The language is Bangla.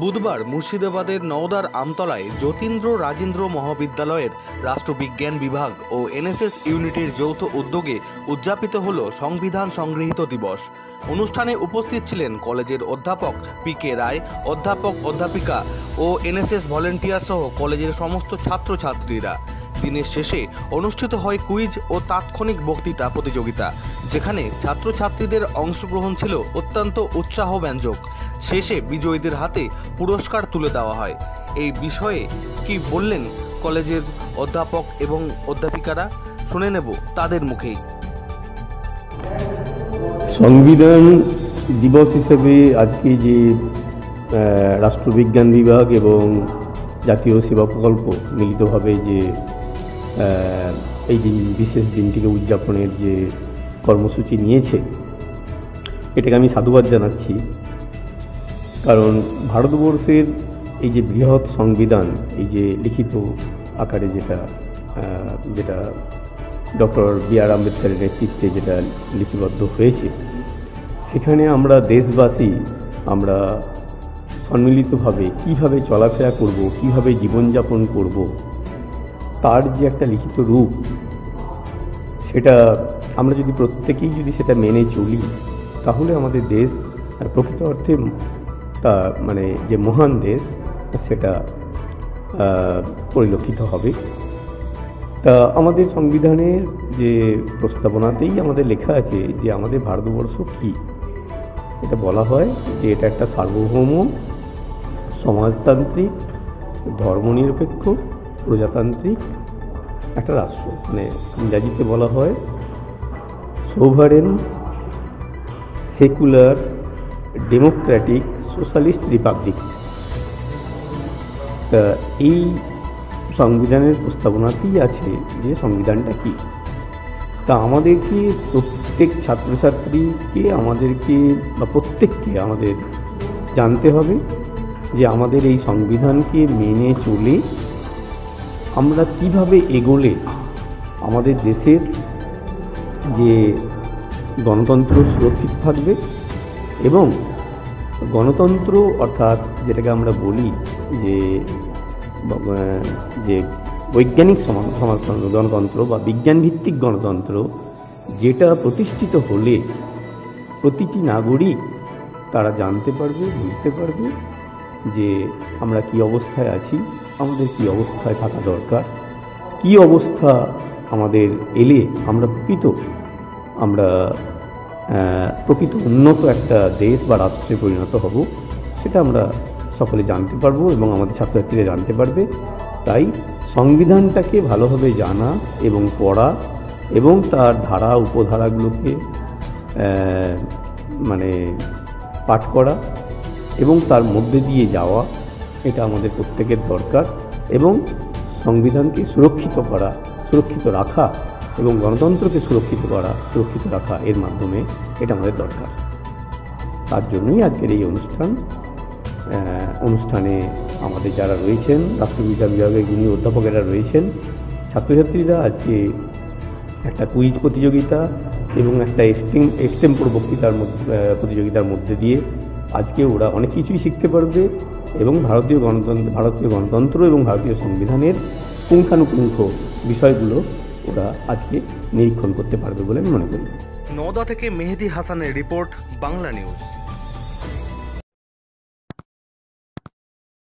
বুধবার মুর্শিদাবাদের নওদার আমতলায় যতীন্দ্র রাজেন্দ্র মহাবিদ্যালয়ের রাষ্ট্রবিজ্ঞান বিভাগ ও এনএসএস ইউনিটের যৌথ উদ্যোগে উদযাপিত হল সংবিধান সংগৃহীত দিবস। অনুষ্ঠানে উপস্থিত ছিলেন কলেজের অধ্যাপক পি.কে. রায়, অধ্যাপিকা ও এনএসএস ভলেন্টিয়ার সহ কলেজের সমস্ত ছাত্রছাত্রীরা। দিনের শেষে অনুষ্ঠিত হয় কুইজ ও তাৎক্ষণিক বক্তৃতা প্রতিযোগিতা, যেখানে ছাত্রছাত্রীদের অংশগ্রহণ ছিল অত্যন্ত উৎসাহব্যঞ্জক। শেষে বিজয়ীদের হাতে পুরস্কার তুলে দেওয়া হয়। এই বিষয়ে কি বললেন কলেজের অধ্যাপক এবং অধ্যাপিকারা, শুনে নেব তাদের মুখেই। সংবিধান দিবস হিসেবে আজকে যে রাষ্ট্রবিজ্ঞান বিভাগ এবং জাতীয় সেবা প্রকল্প মিলিতভাবে যে এই দিন বিশেষ দিনটিকে উদযাপনের যে কর্মসূচি নিয়েছে, এটাকে আমি সাধুবাদ জানাচ্ছি। কারণ ভারতবর্ষের এই যে বৃহৎ সংবিধান, এই যে লিখিত আকারে যেটা ডক্টর বি.আর. আম্বেদকরের নেতৃত্বে যেটা লিপিবদ্ধ হয়েছে, সেখানে আমরা দেশবাসী আমরা সম্মিলিতভাবে কীভাবে চলাফেরা করব, কীভাবে জীবনযাপন করব, তার যে একটা লিখিত রূপ, সেটা আমরা যদি প্রত্যেকেই যদি সেটা মেনে চলি, তাহলে আমাদের দেশ প্রকৃত অর্থে তা মানে যে মহান দেশ সেটা পরিলক্ষিত হবে। তা আমাদের সংবিধানের যে প্রস্তাবনাতেই আমাদের লেখা আছে যে আমাদের ভারতবর্ষ কী, এটা বলা হয় যে এটা একটা সার্বভৌম সমাজতান্ত্রিক ধর্মনিরপেক্ষ প্রজাতান্ত্রিক একটা রাষ্ট্র। মানে ইংরাজিতে বলা হয় sovereign secular Democratic socialist Republic. তা এই সংবিধানের প্রস্তাবনাতেই আছে যে সংবিধানটা কী। তা আমাদেরকে প্রত্যেক ছাত্রছাত্রীকে প্রত্যেককে আমাদের জানতে হবে যে আমাদের এই সংবিধানকে মেনে চলে আমরা কিভাবে এগোলে আমাদের দেশের যে গণতন্ত্র সুরক্ষিত থাকবে এবং গণতন্ত্র অর্থাৎ যেটাকে আমরা বলি যে বৈজ্ঞানিক গণতন্ত্র বা বিজ্ঞানভিত্তিক গণতন্ত্র, যেটা প্রতিষ্ঠিত হলে প্রতিটি নাগরিক তারা জানতে পারবে, বুঝতে পারবে যে আমরা কি অবস্থায় আছি, আমাদের কি অবস্থায় থাকা দরকার, কি অবস্থা আমাদের এলে আমরা প্রকৃত উন্নত একটা দেশ বা রাষ্ট্রে পরিণত হব, সেটা আমরা সকলে জানতে পারবো এবং আমাদের ছাত্রছাত্রীরা জানতে পারবে। তাই সংবিধানটাকে ভালোভাবে জানা এবং পড়া এবং তার ধারা উপধারাগুলোকে পাঠ করা এবং তার মধ্যে দিয়ে যাওয়া, এটা আমাদের প্রত্যেকের দরকার। এবং সংবিধানকে সুরক্ষিত রাখা এবং গণতন্ত্রকে সুরক্ষিত রাখা, এর মাধ্যমে এটা আমাদের দরকার। তার জন্যই আজকের এই অনুষ্ঠানে আমাদের যারা রয়েছেন, রাষ্ট্রবিজ্ঞান বিভাগের যিনি অধ্যাপকেরা রয়েছেন, ছাত্রছাত্রীরা আজকে একটা কুইজ প্রতিযোগিতা এবং একটা এক্সটেম্পোর প্রতিযোগিতার মধ্যে দিয়ে আজকে ওরা অনেক কিছুই শিখতে পারবে এবং ভারতীয় গণতন্ত্র এবং ভারতীয় সংবিধানের পুঙ্খানুপুঙ্খ বিষয়গুলো ওরা আজকে নিরীক্ষণ করতে পারবে বলে আমি মনে করি। নওদা থেকে মেহেদি হাসানের রিপোর্ট, বাংলা নিউজ।